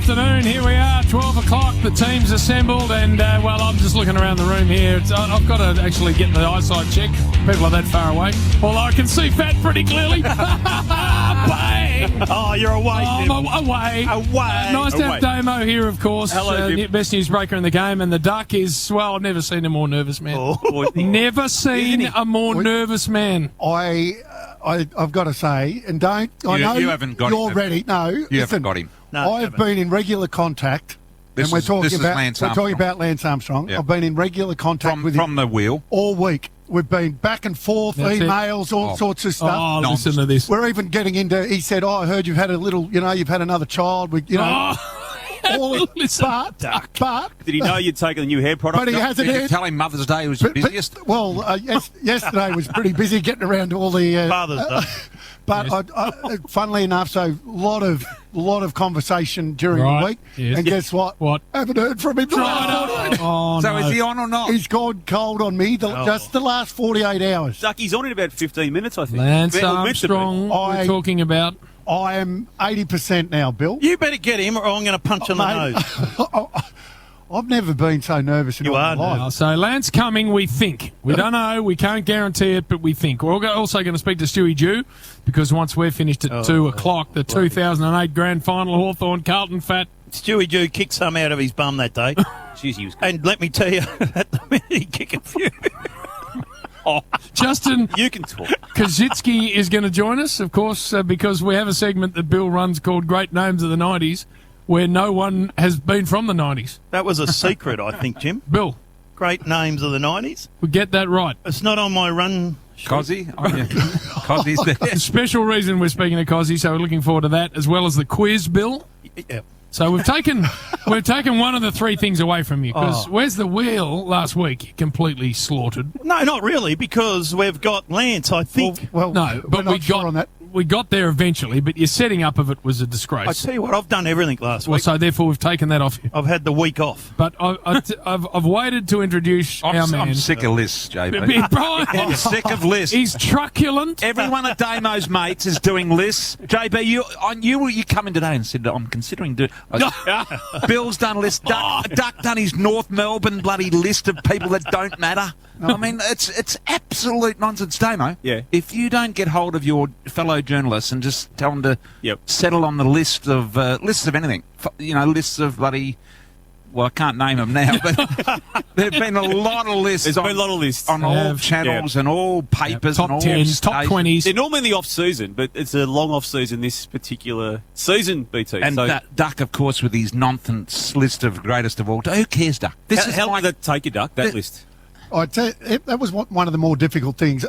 afternoon. Here we are, 12 o'clock. The team's assembled, and, well, I'm just looking around the room here. I've got to actually get the eyesight check. People are that far away. Although I can see Fat pretty clearly. Bang! Oh, you're away. I'm away. Nice to have Damo here, of course. Hello, best newsbreaker in the game. And the Duck is, well, I've never seen a more nervous man. Oh. Never seen a more nervous man. I've got to say, and don't... I know you haven't got you're him. ready. No. You haven't got him. No, I've been in regular contact, This and is we're Lance talking Armstrong. about Lance Armstrong. Yep. I've been in regular contact with From him the wheel. all week. We've been back and forth, That's it. emails, all sorts of stuff. Oh, listen to this. We're even getting into... He said, I heard you've had a little... you've had another child. All Listen. but Did he know you'd taken the new hair product? But he hasn't Did you had... tell him Mother's Day was the busiest? Yesterday was pretty busy getting around to all the... Father's Day. But funnily enough, so a lot of conversation during the week. Yes. And guess what? What? Haven't heard from him. Oh, So no. is he on or not? He's gone cold on me just the last 48 hours. Ducky's on in about 15 minutes, I think. Lance Well, meant to be. Armstrong, we're talking about. I am 80% now, Bill. You better get him or I'm going to punch on the nose. I've never been so nervous in You my are life. Oh, so Lance coming, we think. We don't know, we can't guarantee it, but we think. We're also going to speak to Stewie Dew, because once we're finished at 2 o'clock, the 2008 Grand Final, Hawthorn, Carlton Fat. Stewie Dew kicked some out of his bum that day. Jeez, he was good. And let me tell you, at the minute he kicked a few. Justin You can talk. Kazitsky is going to join us, of course, because we have a segment that Bill runs called Great Names of the 90s, where no one has been from the 90s. That was a secret, I think, Jim. Bill, Great names of the 90s. we get that right. It's not on my run. Cozzy? Oh, yeah. Cozzy's there. A special reason we're speaking to Cozzy, so we're looking forward to that, as well as the quiz, Bill. Yeah. So we've taken one of the three things away from you, because where's the wheel last week? Completely slaughtered. No, not really, because we've got Lance, I think. Well, No, but we're not sure on that. we got there eventually, but your setting up of it was a I disgrace. tell you what, I've done everything last Well, week. so therefore we've taken that off you. I've had the week off. But I've waited to introduce our man. I'm sick of lists, JB. Brian, I'm sick of lists. he's truculent. Everyone at Damo's mates is doing lists. JB, you come in today and said, I'm considering doing... Bill's done lists. Duck done his North Melbourne bloody list of people that don't matter. I mean, it's absolute nonsense, Damo. Yeah. If you don't get hold of your fellow journalists and just tell them to Yep. settle on the lists of anything, lists of bloody... Well, I can't name them now, but there have been a lot of lists. There's been a lot of lists. on all Have. channels and all papers and Top all 10s, top stations. 20s. They're normally in the off-season, but it's a long off-season this particular season, BT. And so Duck, of course, with his nonsense list of greatest of all time. Who cares, Duck? This is how my... did that take you, Duck, that list? I'd say that was one of the more difficult things.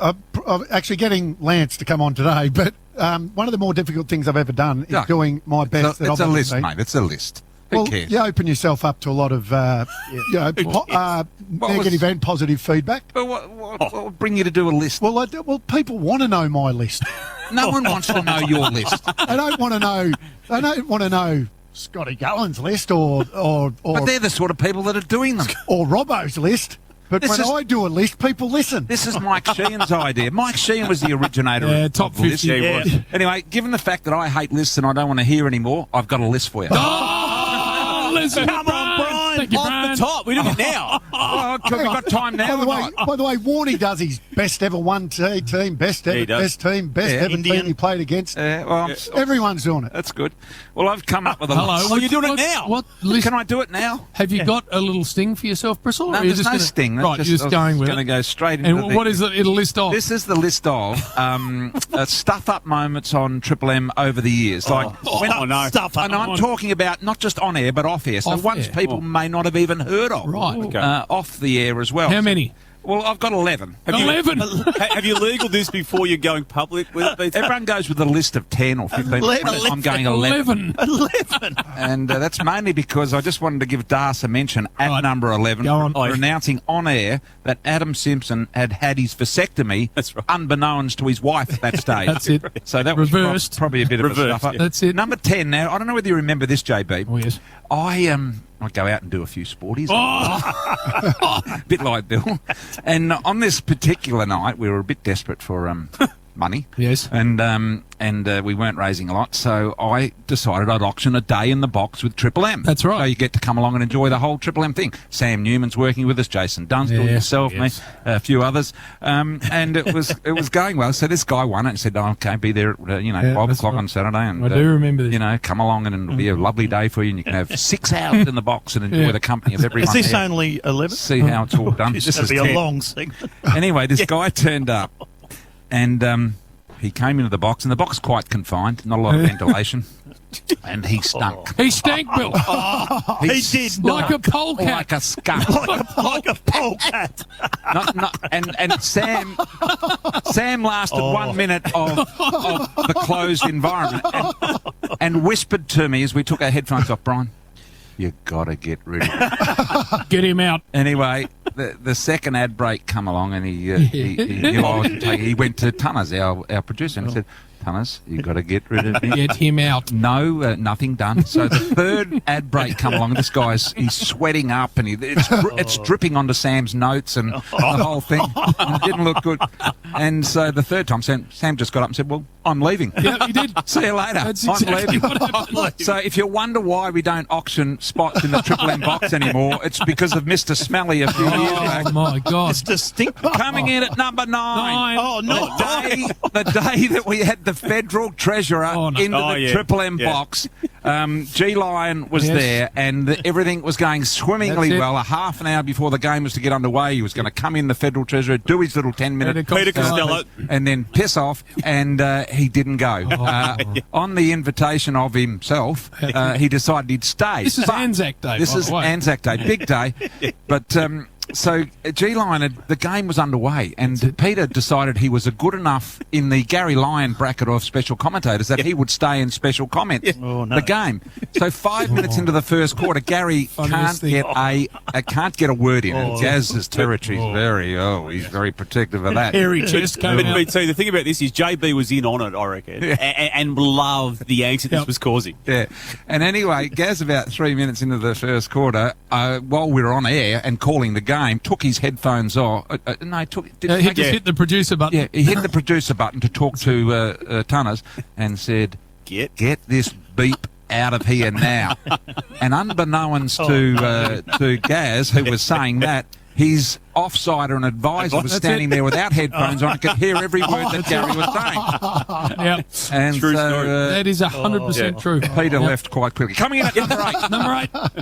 Actually getting Lance to come on today, but one of the more difficult things I've ever done is Yeah. doing my best. It's that a I've list, ever mate. It's a list. Who Well, cares? you open yourself up to a lot of negative and positive feedback. But what will bring you to do a list? Well, people want to know my list. No one wants to know your list. They don't want to know. They don't want to know Scotty Gallen's list or But they're the sort of people that are doing them. or Robbo's list. But This when is- I do a list, people listen. This is Mike Sheehan's idea. Mike Sheehan was the originator Yeah, of top the list. 50. Yeah, he was. Anyway, given the fact that I hate lists and I don't want to hear anymore, I've got a list for you. Oh, listen, Come on, Brian. Thank you, Off Brian. the top. We're doing it now. Oh, we've got time now. By the way, Warney does his best ever team, best he ever does. best team, best Yeah. ever Indian. team he played against. Everyone's doing it. That's good. Well, I've come up with a Hello. list. Oh, you're doing it now? What list? Can I do it now? Have you got a little sting for yourself, Bristol? No, Or you're there's no gonna- sting. That's Right, you're just going with going to it. go straight into And what is it? It'll list off. This is the list of stuff-up moments on Triple M over the years. no. Stuff up. And I'm talking about not just on air, but off air. So Off ones air. people may not have even heard of. Right. Okay. Off the air as well. How many? Well, I've got 11. 11. Have you legal this before you're going public with it, BT? Everyone goes with a list of 10 or 15. 11. I'm going 11. 11. And that's mainly because I just wanted to give Das a mention at Right. number 11 Go on. for announcing on air that Adam Simpson had had his vasectomy That's right. unbeknownst to his wife at that stage. That's it. So that was Reversed. probably a bit of a Reversed, stuff up. yeah. That's it. Number 10 now. I don't know whether you remember this, JB. Oh, yes. I go out and do a few sporties. A bit like Bill. And on this particular night, we were a bit desperate for money. Yes. And we weren't raising a lot, so I decided I'd auction a day in the box with Triple M. That's right. So you get to come along and enjoy the whole Triple M thing. Sam Newman's working with us, Jason Dunstall, Yes, yourself, yes. me, a few others, and it was going well. So this guy won it and said, "Oh, okay, be there at 5 that's o'clock right. on Saturday." And I do remember this. come along and it'll be a lovely day for you, and you can have 6 hours in the box and enjoy Yeah. the company of everyone. Is this there. only 11? See how it's all done. This This is is be a 10. long segment. Anyway, this guy turned up, and he came into the box, and the box is quite confined, not a lot of ventilation, and he stunk. He stank, Bill. He did Like a polecat. Like a skunk. like a polecat. And Sam lasted 1 minute of the closed environment and whispered to me as we took our headphones off, "Brian, you got to get rid of it." Get him out. Anyway, the second ad break come along, and he knew I wasn't taking. He went to Tunners, our producer, and he said, "Tunners, you got to get rid of me." Get him out. No, nothing done. So the third ad break come along, and this guy's he's sweating up, and it's dripping onto Sam's notes and the whole thing. And it didn't look good. And so the third time, Sam just got up and said, "Well, I'm leaving." Yeah, he did. See you later. That's I'm exactly leaving. what happened. So if you wonder why we don't auction spots in the Triple M box anymore, it's because of Mr. Smelly a few years back. Oh, my God. It's distinct. Coming in at number 9. Oh, no. The day that we had the federal treasurer Oh, no. into Oh, the yeah. Triple M Yeah. box, G Lion was Yes. there, and everything was going swimmingly That's it. well. A half an hour before the game was to get underway, he was going to come in, the federal treasurer, do his little 10-minute Peter Costello. and then piss off, and he didn't go. On the invitation of himself, he decided he'd stay. This is But- Anzac Day, This by is the way. Anzac Day, big day. But so G-Line, the game was underway, and Peter decided he was a good enough in the Gary Lyon bracket of special commentators that he would stay in special comments Oh, no. the game. So 5 minutes into the first quarter, Gary can't Funniest thing. get a word in. Oh. Gaz's territory is he's very protective of that. Hairy chest came But out. see, the thing about this is JB was in on it, I reckon, and loved the angst this was causing. Yeah. And anyway, Gaz, about 3 minutes into the first quarter, while we were on air and calling the game, took his headphones off. He just hit the producer button. Yeah, he hit the producer button to talk to Tunners and said, Get this beep out of here now." And unbeknownst to Gaz, who was saying that, his offsider and advisor was That's standing it. there without headphones on and could hear every word that Gary was saying. Yep. And True so story. That is 100% Yeah. true. Peter left quite quickly. Coming in at number 8. Number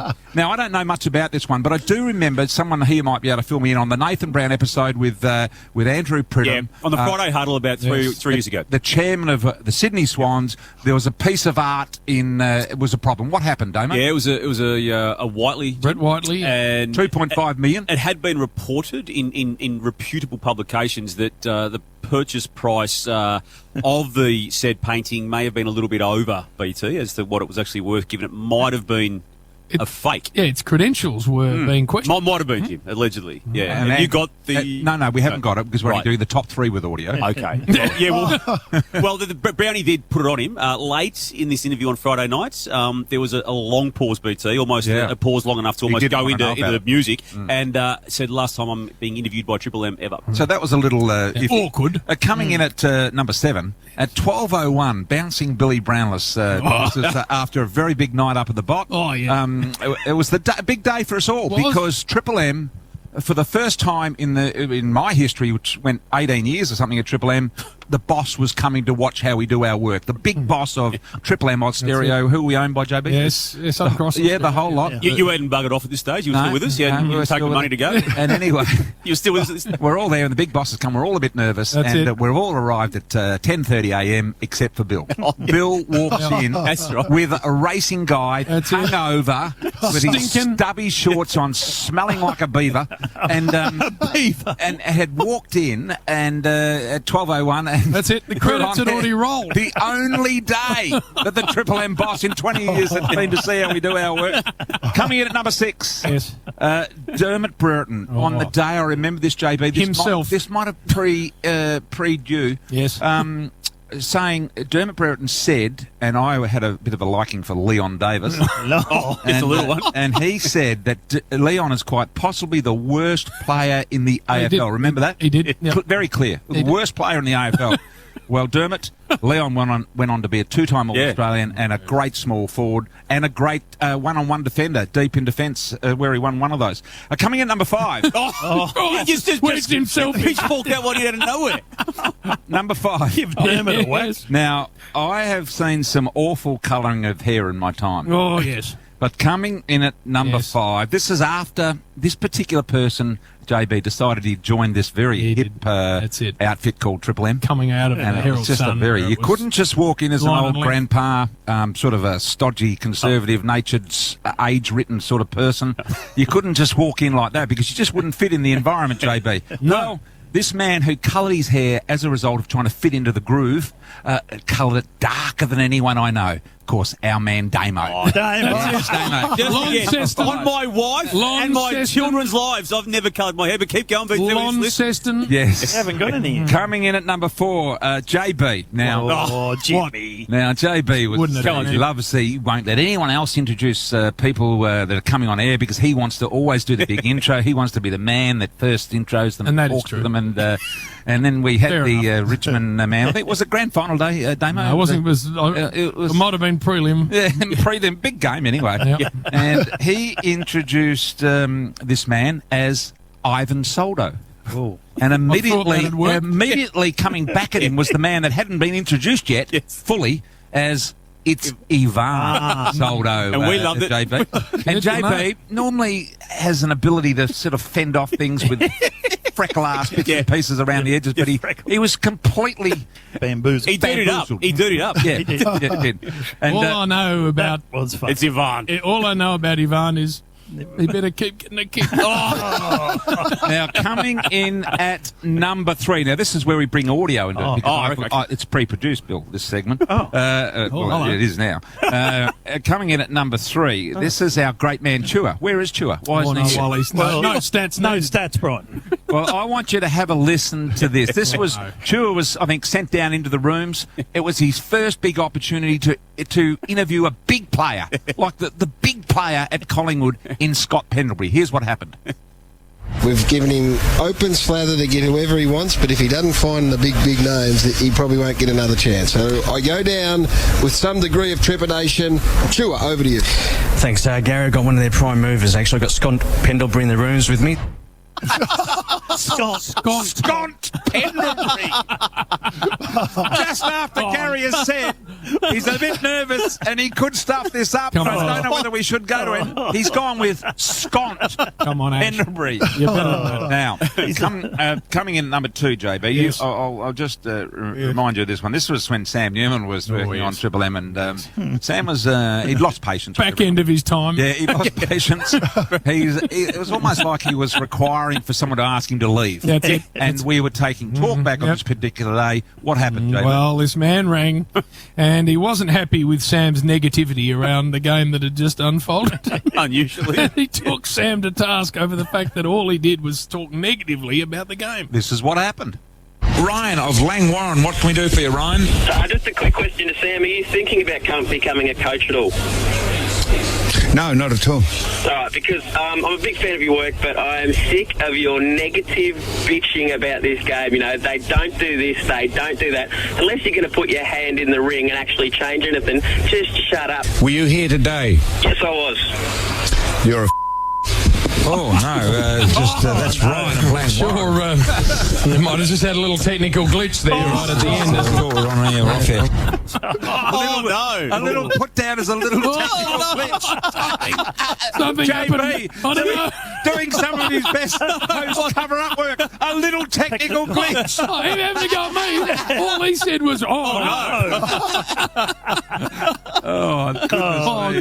8. Now, I don't know much about this one, but I do remember someone here might be able to fill me in on the Nathan Brown episode with Andrew Pridham. Yeah, on the Friday huddle about three years ago. The chairman of the Sydney Swans. There was a piece of art in. It was a problem. What happened, Damon? Yeah, it was a Whiteley, Brett Whiteley. and 2.5 million. it had been reported in reputable publications that the purchase price of the said painting may have been a little bit over BT as to what it was actually worth, given it might have been a fake. Yeah, its credentials were being questioned. Might have been, Jim, allegedly. Yeah, And and you got the... no, we haven't got it because we're only Right. doing the top 3 with audio. Okay. Yeah, well, the Brownie did put it on him late in this interview on Friday night. There was a long pause, BT, almost Yeah. a pause long enough to He almost didn't go wanna know into about the it. music, and said, last time I'm being interviewed by Triple M ever. So that was a little Awkward. Coming in at number 7 at 12:01, bouncing Billy Brownless. This is, after a very big night up at the bot. Oh, yeah. It was the big day for us all Was. because Triple M, for the first time in my history, which went 18 years or something at Triple M, the boss was coming to watch how we do our work. The big boss of Triple M Odd Stereo, who we own by JB. Yes, uncrossed. Yeah, the whole lot. You hadn't buggered off at this stage. You were still with us. You hadn't we were taken still the money with to go. it. And anyway, You were still with us. we're all there, and the big bosses come. We're all a bit nervous, That's and it. we've all arrived at 10:30 a.m. except for Bill. Bill walks in That's right. with a racing guide, That's it. hungover, with his Stinking. stubby shorts on, smelling like a beaver, and and had walked in and at 12:01. And That's it. The put credits on had there, already rolled. The only day that the Triple M boss in 20 years has been to see how we do our work. Coming in at number 6. Yes. Dermot Brereton on the day I remember this, JB. This Himself. This might have pre-due. Yes. Saying Dermot Brereton said, and I had a bit of a liking for Leon Davis. No. Just a little one. And he said that Leon is quite possibly the worst player in the AFL. did. Remember that? He did, yep. Very clear. The did. worst player in the AFL. Well, Dermot, Leon went on to be a two-time All-Australian and a great small forward and a great one-on-one defender, deep in defence, where he won one of those. Coming in number 5. He just wedged himself in. pitchforked out what he had out of nowhere. Number 5. Give Dermot a whack. Now, I have seen some awful colouring of hair in my time. Oh, yes. But coming in at number Yes. 5, this is after this particular person, JB, decided he'd joined this very He hip did. That's it. outfit called Triple M. Coming out of the And it Herald was just Sun. a very... where You it was couldn't just walk in as an line old and length. grandpa, sort of a stodgy, conservative, natured, age-written sort of person. You couldn't just walk in like that because you just wouldn't fit in the environment, JB. No. This man who coloured his hair as a result of trying to fit into the groove, coloured it darker than anyone I know. Of course, our man Damo. Oh, Damo. Yes, Damo. Just Launceston. again, on my wife and my Launceston. children's lives, I've never coloured my hair, but keep going. But there is this- Launceston. Yes. Haven't got any. Coming in at number 4, JB. Now, Oh, Jimmy. Now, JB Wouldn't it was be? loves he won't let anyone else introduce people that are coming on air because he wants to always do the big intro. He wants to be the man that first intros them And that is talks to true. them. And then we had Fair the enough. Richmond man. I think was it grand final day, Damo? No, it wasn't. It was It might have been prelim. yeah, them big game anyway. Yep. And he introduced this man as Ivan Soldo. Oh. And thought that'd work. immediately coming back at him was the man that hadn't been introduced yet fully as it's Ivan Soldo. And we loved it. JB. And Good to JB normally has an ability to sort of fend off things with freckle-ass bits and pieces around the edges, but he was completely... Bamboozled. He did it up. Bamboozled. He did it up. Yeah, he did. And, All I know about Was fun. It's Ivan. all I know about Ivan is he better keep getting a kick. Now, coming in at number 3. Now, this is where we bring audio into it. Because it's pre-produced, Bill, this segment. Well, hello. it is now. Coming in at number 3, this is our great man, Chua. Where is Chua? Why Oh, isn't no, he here? while he's no stats. No stats, Brighton. Well, I want you to have a listen to this. Chua was, I think, sent down into the rooms. It was his first big opportunity to interview a big player, like the big player at Collingwood in Scott Pendlebury. Here's what happened. We've given him open slather to get whoever he wants, but if he doesn't find the big names, he probably won't get another chance. So I go down with some degree of trepidation. Chua, over to you. Thanks, Gary. I've got one of their prime movers, actually. I've got Scott Pendlebury in the rooms with me. Scott Pendlebury. Just after Gary has said he's a bit nervous and he could stuff this up. Come I on. don't know whether we should go to him. He's gone with Scott Come on, Ash. Pendlebury. You better Now, coming in at number 2, JB, Yes. I'll just remind you of this one. This was when Sam Newman was working on yes. Triple M, and Sam was he'd lost patience. back end of his time. Yeah, he lost patience. It was almost like he was requiring for someone to ask him to leave. That's it. And we were taking talk back on yep. this particular day. What happened, JB? Well, this man rang, and he wasn't happy with Sam's negativity around the game that had just unfolded. Unusually. He took Sam to task over the fact that all he did was talk negatively about the game. This is what happened. Ryan of Lang Warren, what can we do for you, Ryan? Just a quick question to Sam. Are you thinking about becoming a coach at all? No, not at all. All right, because I'm a big fan of your work, but I am sick of your negative bitching about this game. You know, they don't do this, they don't do that. Unless you're going to put your hand in the ring and actually change anything, just shut up. Were you here today? Yes, I was. You're a Oh, no, that's Ryan of Lang Warren. Sure, you might have just had a little technical glitch there right at the end. Thought we were on air, off air. A little put down as a little technical glitch. Something happened. JB I don't know. doing some of his best post cover-up work. A little technical glitch. Oh, he haven't got me. All he said was, oh,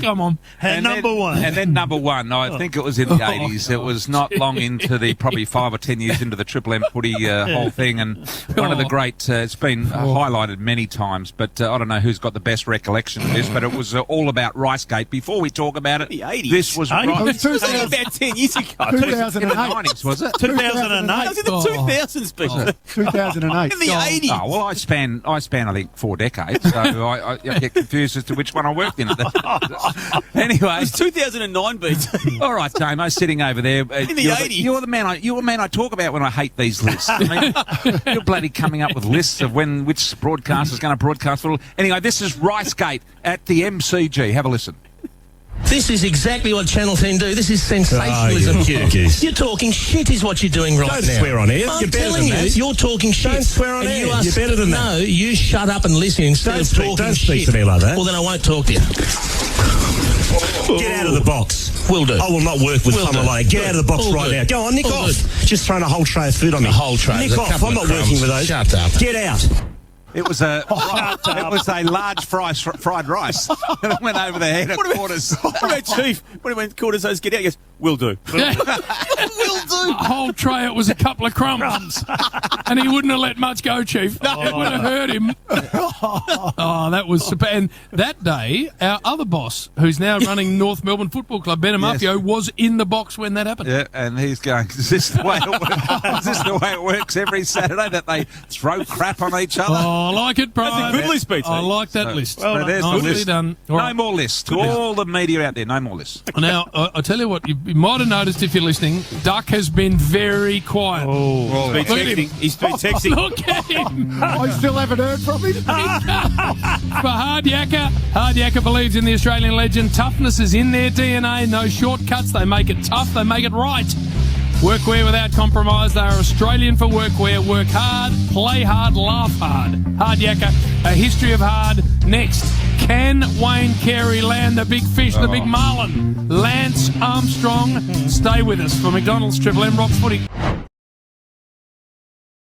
come on. And number one. And then number 1, I think it was in the 80s. It was not long into the, probably 5 or 10 years into the Triple M footy whole thing. And one of the great, it's been highlighted many times, but I don't know who's got the best recollection of this, but it was all about Ricegate. Before we talk about it, The 80s. this was It was right. About 10 years ago. In the 2008. 90s, was it? 2008. That was in the 2000s, Peter. 2008. In the 80s. Oh, well, I span I think 4 decades, so I get confused as to which one I worked in. Anyway, It's 2009, BT. all right, Damo, sitting over there. In the you're 80s. You're the man I talk about when I hate these lists. I mean, you're bloody coming up with lists of which broadcaster's going to broadcast. Anyway, this is Ricegate at the MCG. Have a listen. This is exactly what Channel 10 do. This is sensationalism, Hugh. You're talking shit is what you're doing right now. Don't swear on air. I'm You're better telling than you, that. you're talking shit. Don't swear on and air. You are You're better than that. No, you shut up and listen instead of talking Don't shit. speak to me like that. Well, then I won't talk to you. Get out of the box. Will do. I will not work with someone like that. Get out of the box right now. Go on, nick off. Just throwing a whole tray of food on me. A whole tray. Nick off. I'm not working with those. Shut up. Get out. It was a large fried rice that went over the head of Quarters. What about Chief? When he went quarters, those get out, he goes, will do. Will do. A whole tray, it was a couple of crumbs. And he wouldn't have let much go, Chief. It would have hurt him. Oh, that was super. And that day, our other boss, who's now running North Melbourne Football Club, Ben Amafio, was in the box when that happened. Yeah, and he's going, is this the way it works? Is this the way it works every Saturday, that they throw crap on each other? Oh, I like it, Brian. That's a good list, BT. I like that list. So there's the Nicely list. done. All No right. more lists. To all the media out there, no more lists. Now, I tell you what, you might have noticed if you're listening, Duck has been very quiet. He's been Look at texting. him. He's been texting. Look at him. I still haven't heard from him. For Hard Yakka believes in the Australian legend. Toughness is in their DNA. No shortcuts. They make it tough. They make it right. Workwear without compromise. They are Australian for workwear. Work hard, play hard, laugh hard. Hard Yakka, a history of hard. Next, can Wayne Carey land the big fish, the big marlin? Lance Armstrong. Stay with us for McDonald's Triple M Rocks Footy.